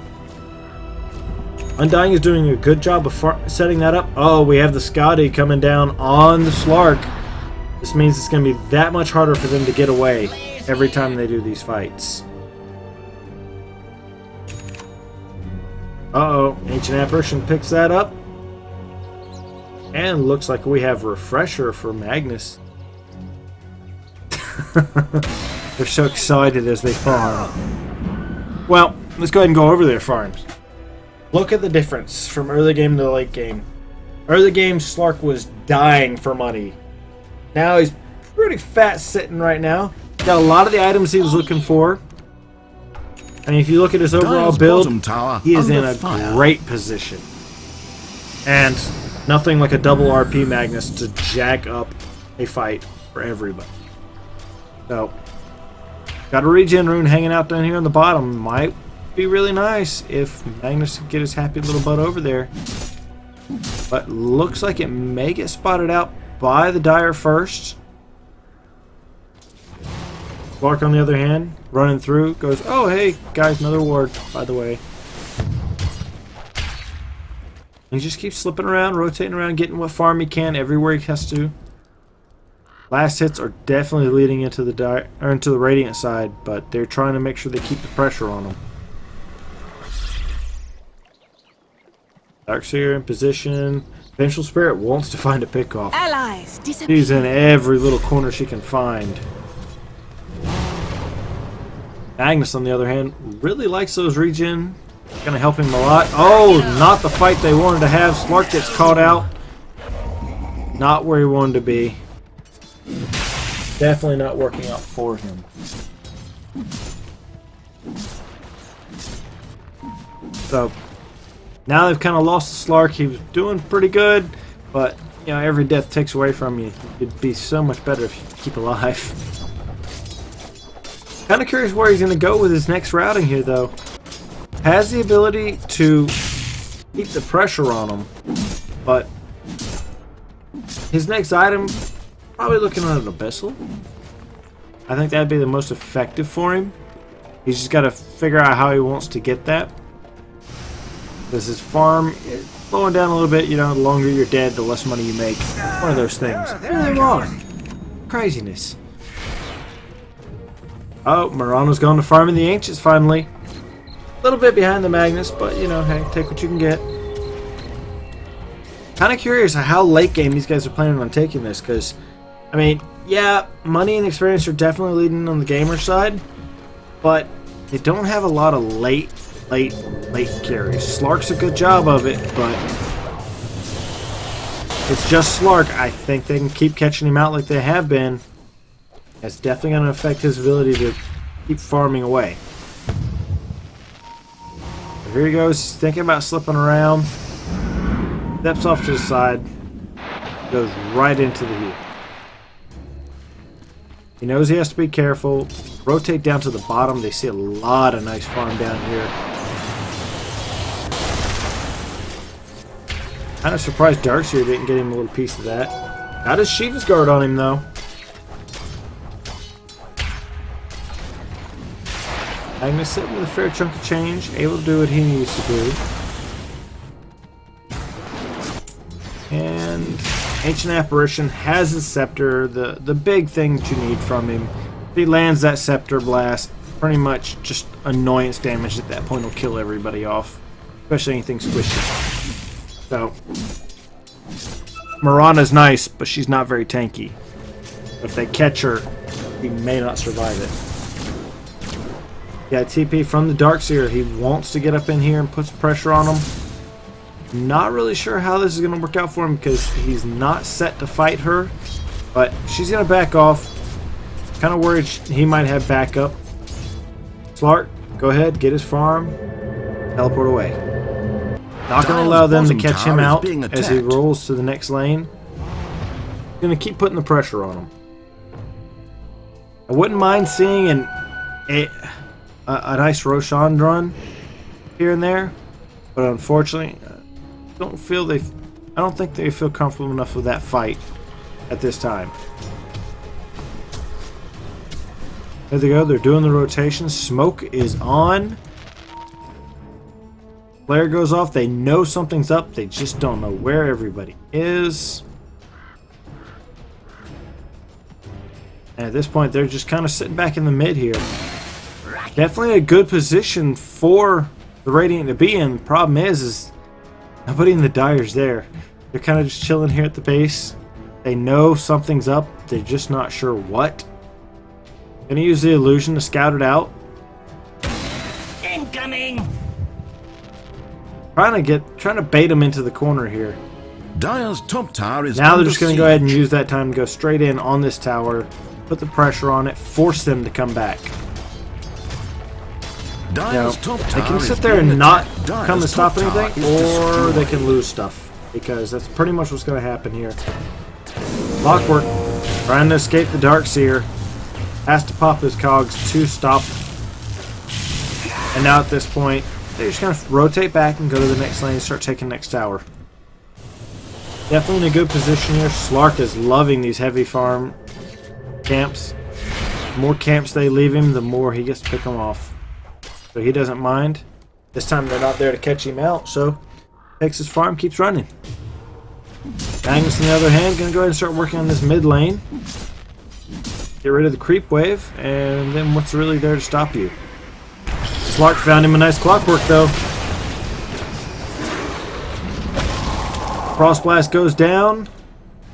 Undying is doing a good job of setting that up. Oh, we have the Scotty coming down on the Slark. This means it's going to be that much harder for them to get away every time they do these fights. Uh-oh, Ancient Apparition picks that up. And looks like we have Refresher for Magnus. They're so excited as they farm. Well, let's go ahead and go over their farms. Look at the difference from early game to late game. Early game, Slark was dying for money. Now he's pretty fat sitting right now. Got a lot of the items he was looking for. I mean, if you look at his overall build, he is in a great position. And nothing like a double RP Magnus to jack up a fight for everybody. So, got a regen rune hanging out down here on the bottom. Might be really nice if Magnus could get his happy little butt over there. But looks like it may get spotted out by the Dire first. Clark, on the other hand, running through, goes, oh, hey, guys, another ward, by the way. He just keeps slipping around, rotating around, getting what farm he can everywhere he has to. Last hits are definitely leading into the Radiant side, but they're trying to make sure they keep the pressure on them. Darkseer in position. Vengeful Spirit wants to find a pickoff. Allies disappear. She's in every little corner she can find. Magnus, on the other hand, really likes those regen. Gonna help him a lot. Oh, not the fight they wanted to have. Slark gets caught out. Not where he wanted to be. Definitely not working out for him. So, now they've kind of lost the Slark. He was doing pretty good, but, you know, every death takes away from you. It'd be so much better if you could keep alive. Kind of curious where he's going to go with his next routing here, though. Has the ability to keep the pressure on him, but his next item, probably looking at an Abyssal. I think that'd be the most effective for him. He's just got to figure out how he wants to get that. Because his farm is slowing down a little bit. You know, the longer you're dead, the less money you make. One of those things. Really wrong. Craziness. Oh, Murano's going to farming the Ancients finally. A little bit behind the Magnus, but you know, hey, take what you can get. Kind of curious how late game these guys are planning on taking this, because, I mean, yeah, money and experience are definitely leading on the gamer side, but they don't have a lot of late carries. Slark's a good job of it, but it's just Slark. I think they can keep catching him out like they have been. It's definitely going to affect his ability to keep farming away. So here he goes. He's thinking about slipping around. Steps off to the side. Goes right into the heat. He knows he has to be careful. Rotate down to the bottom. They see a lot of nice farm down here. Kind of surprised Darkseer didn't get him a little piece of that. Got his Shiva's Guard on him though. Magnus sitting with a fair chunk of change, able to do what he needs to do. And Ancient Apparition has his Scepter, the big thing that you need from him. If he lands that Scepter Blast, pretty much just annoyance damage at that point will kill everybody off. Especially anything squishy. So, Mirana's nice, but she's not very tanky. If they catch her, he may not survive it. Yeah, TP from the Darkseer. He wants to get up in here and put some pressure on him. Not really sure how this is going to work out for him because he's not set to fight her. But she's going to back off. Kind of worried he might have backup. Slark, go ahead, get his farm. Teleport away. Not going to allow them to catch him out as he rolls to the next lane. Going to keep putting the pressure on him. I wouldn't mind seeing a nice Roshan run here and there, but unfortunately, I don't think they feel comfortable enough with that fight at this time. There they go. They're doing the rotation. Smoke is on. Flare goes off. They know something's up. They just don't know where everybody is. And at this point, they're just kind of sitting back in the mid here. Definitely a good position for the Radiant to be in. The problem is nobody in the Dire's there. They're kind of just chilling here at the base. They know something's up. They're just not sure what. Gonna use the illusion to scout it out. Incoming! Trying to bait them into the corner here. Dire's top tower is Now they're under just going to go ahead and siege. use that time to go straight in on this tower, put the pressure on it, force them to come back. Dire's Now, top they tower can is sit there and being not attacked. Dire's come to stop top tower anything, is or they destroyed. can lose stuff, because that's pretty much what's going to happen here. Clockwork trying to escape the Darkseer, has to pop his cogs to stop. And now at this point, they're just going to rotate back and go to the next lane and start taking next tower. Definitely in a good position here. Slark is loving these heavy farm camps. The more camps they leave him, the more he gets to pick them off. So he doesn't mind. This time they're not there to catch him out, so takes his farm, keeps running. Magnus, on the other hand, going to go ahead and start working on this mid lane. Get rid of the creep wave, and then what's really there to stop you? Slark found him a nice clockwork, though. Frost Blast goes down.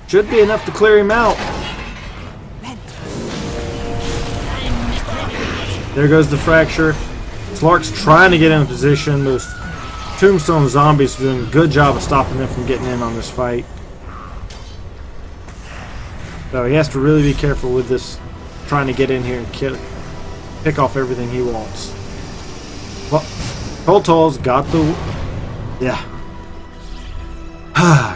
Should be enough to clear him out. There goes the fracture. Slark's trying to get in a position. Those Tombstone zombies are doing a good job of stopping them from getting in on this fight. So he has to really be careful with this, trying to get in here and pick off everything he wants. Well, Koltol's got the... Yeah.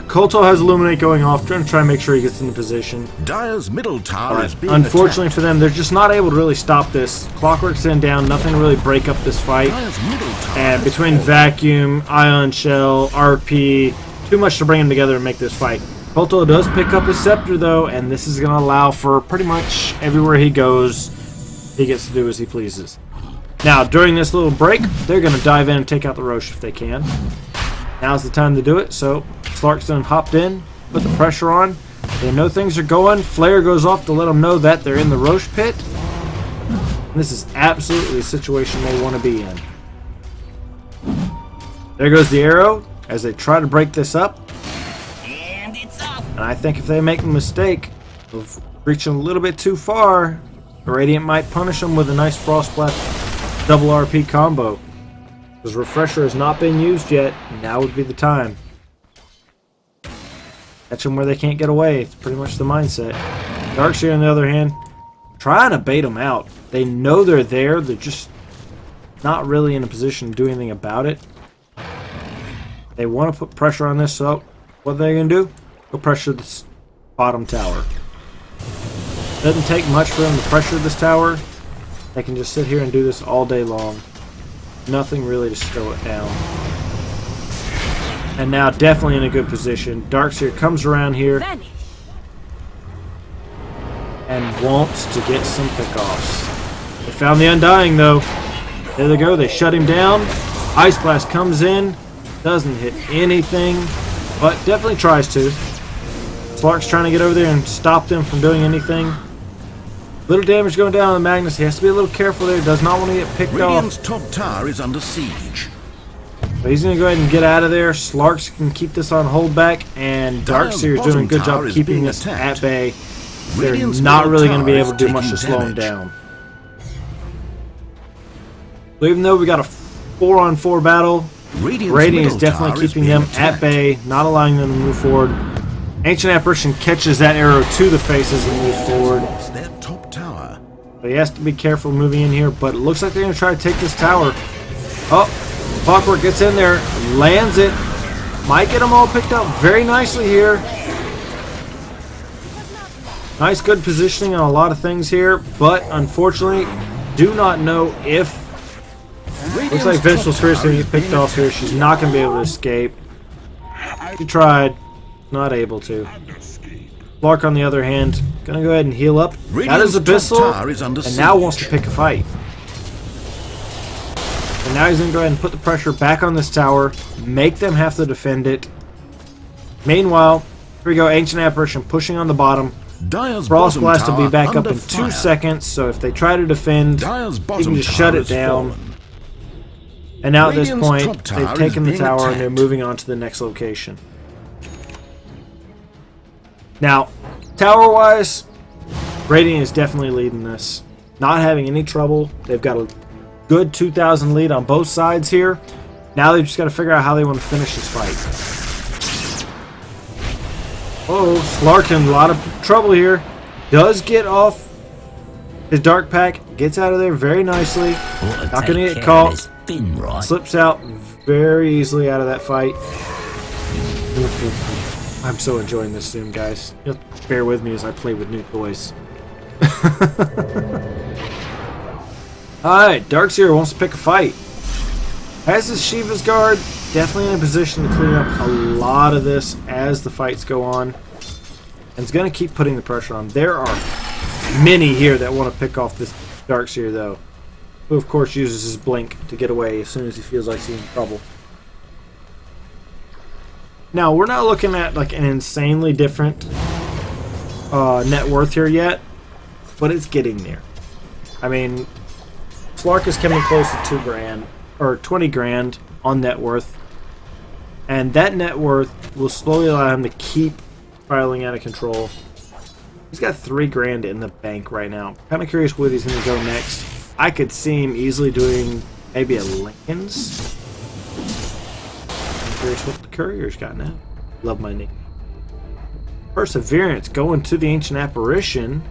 Koltol has Illuminate going off, trying to make sure he gets into position. Dire's middle tower is being Unfortunately attacked. for them, they're just not able to really stop this. Clockwork's in down, nothing to really break up this fight. Dire's middle tower And is between falling. Vacuum, Ion Shell, RP, too much to bring them together and make this fight Polto does pick up his scepter though, and this is going to allow for pretty much everywhere he goes, he gets to do as he pleases. Now, during this little break, they're going to dive in and take out the Roche if they can. Now's the time to do it, so Slarkson hopped in, put the pressure on. They know things are going. Flare goes off to let them know that they're in the Roche pit. And this is absolutely a situation they want to be in. There goes the arrow as they try to break this up. And it's off. And I think if they make a mistake of reaching a little bit too far, the Radiant might punish them with a nice Frostblast double RP combo. Because Refresher has not been used yet, now would be the time. Catch them where they can't get away. It's pretty much the mindset. Darkseer, on the other hand, trying to bait them out. They know they're there, they're just not really in a position to do anything about it. They want to put pressure on this, so what are they going to do? Go pressure this bottom tower. Doesn't take much for them to pressure this tower. They can just sit here and do this all day long. Nothing really to slow it down. And now definitely in a good position. Darkseer comes around here Vanish. and wants to get some pickoffs. They found the Undying though. There they go, they shut him down. Ice Blast comes in, doesn't hit anything, but definitely tries to. Slark's trying to get over there and stop them from doing anything. Little damage going down on the Magnus. He has to be a little careful there. Does not want to get picked Radiant's off. top tower is under siege. But he's going to go ahead and get out of there. Slarks can keep this on holdback, and Darkseer is doing a good job keeping this at bay. They're not really going to be able to do much to slow him down. So even though we got a 4-on-4 battle, Radiant is definitely keeping them at bay, not allowing them to move forward. Ancient Apparition catches that arrow to the face as he moves forward. Their top tower. So he has to be careful moving in here, but it looks like they're going to try to take this tower. Oh, Clockwork gets in there, lands it. Might get them all picked up very nicely here. Nice, good positioning on a lot of things here, but unfortunately, do not know if... Looks like Vengeful Spirit's going to get picked off here. She's not going to be able to escape. She tried. Not able to. Clark, on the other hand, going to go ahead and heal up. Got his Abyssal, and now wants to pick a fight. And now he's going to go ahead and put the pressure back on this tower, make them have to defend it. Meanwhile, here we go, Ancient Apparition pushing on the bottom. Frost Blast will be back up in 2 seconds, so if they try to defend, you can just shut it down. And now at this point, they've taken the tower and they're moving on to the next location. Now, tower-wise, Radiant is definitely leading this. Not having any trouble. They've got a good 2,000 lead on both sides here. Now they've just got to figure out how they want to finish this fight. Oh, Slark in a lot of trouble here. Does get off his Dark Pack. Gets out of there very nicely. Not going to get caught. Slips out very easily out of that fight. I'm so enjoying this Zoom, guys. You'll bear with me as I play with new toys. Alright, Darkseer wants to pick a fight. Has his Shiva's Guard, definitely in a position to clean up a lot of this as the fights go on. And it's going to keep putting the pressure on. There are many here that want to pick off this Darkseer, though. Who, of course, uses his blink to get away as soon as he feels like he's in trouble. Now, we're not looking at like an insanely different net worth here yet, but it's getting there. I mean, Slark is coming close to 2 grand or 20 grand on net worth, and that net worth will slowly allow him to keep spiraling out of control. He's got 3 grand in the bank right now. Kind of curious where he's going to go next. I could see him easily doing maybe a Lincoln's. Curious what the Courier's got now. Love my name. Perseverance going to the Ancient Apparition.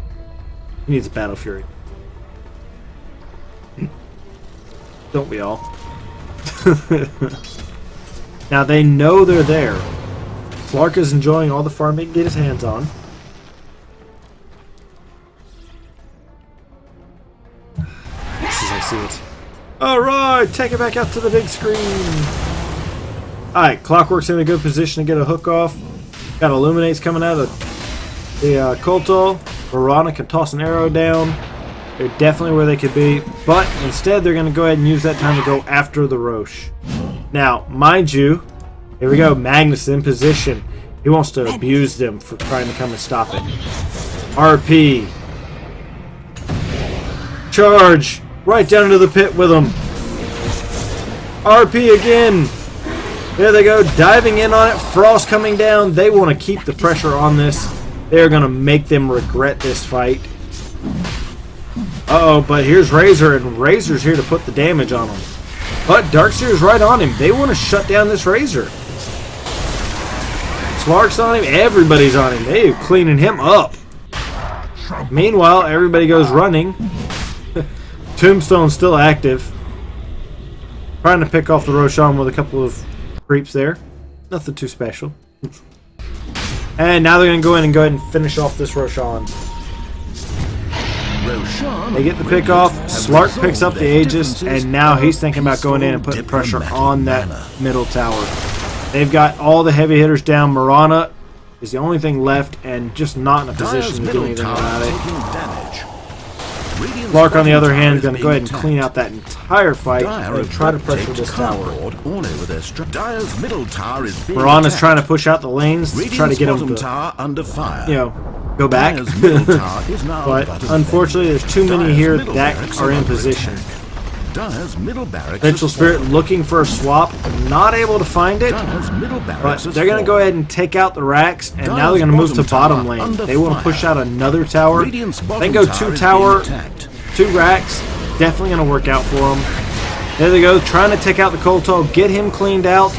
He needs a Battle Fury. Don't we all? Now they know they're there. Clark is enjoying all the farm he can get his hands on. This is I see it. Alright, take it back out to the big screen. Alright, Clockwork's in a good position to get a hook off. Got Illuminates coming out of the Kolto. Mirana can toss an arrow down. They're definitely where they could be, but instead they're going to go ahead and use that time to go after the Roche. Now, mind you, here we go. Magnus in position. He wants to abuse them for trying to come and stop it. RP. Charge. Right down into the pit with them. RP again. There they go. Diving in on it. Frost coming down. They want to keep the pressure on this. They're going to make them regret this fight. Uh-oh, but here's Razor, and Razor's here to put the damage on him. But Darkseer's right on him. They want to shut down this Razor. Slark's on him. Everybody's on him. They're cleaning him up. Meanwhile, everybody goes running. Tombstone's still active. Trying to pick off the Roshan with a couple of creeps there. Nothing too special. And now they're going to go ahead and finish off this Roshan. They get the pick off. Slark picks up the Aegis, and now he's thinking about going in and putting pressure on that middle tower. They've got all the heavy hitters down. Mirana is the only thing left, and just not in a position to do anything about it. Slark, on the other hand, is going to go ahead and clean out that entire fight and try to pressure this tower. Mirana's trying to push out the lanes to try to get them to, you know, go back. But unfortunately, there's too many here that are in position. Vengeful Spirit looking for a swap, not able to find it, but they're going to go ahead and take out the racks, and now they're going to move to bottom lane. They want to push out another tower. They go 2 tower, 2 racks, definitely going to work out for them. There they go, trying to take out the Kolto, get him cleaned out,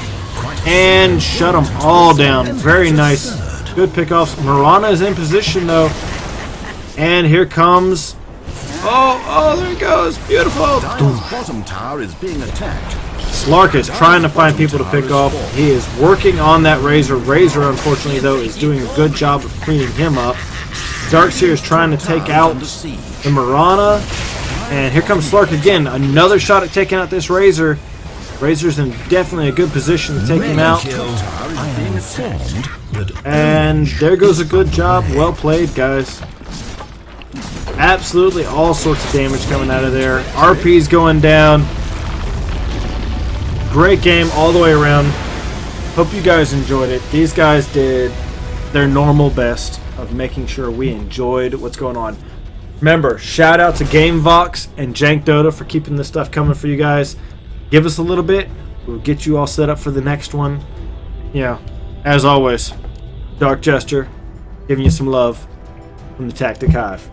and shut them all down. Very nice. Good pickoffs. Mirana is in position though, and here comes. Oh, there it goes. Beautiful. Bottom tower is being attacked. Slark is trying to find people to pick off. He is working on that Razor. Razor, unfortunately, though, is doing a good job of cleaning him up. Darkseer is trying to take out the Mirana. And here comes Slark again. Another shot at taking out this Razor. Razor's in definitely a good position to take him out. And there goes a good job. Well played, guys. Absolutely all sorts of damage coming out of there. RP's going down. Great game all the way around. Hope you guys enjoyed it. These guys did their normal best of making sure we enjoyed what's going on. Remember, shout out to GameVox and Jank Dota for keeping this stuff coming for you guys. Give us a little bit. We'll get you all set up for the next one. Yeah, as always, Dark Jester giving you some love from the Tactic Hive.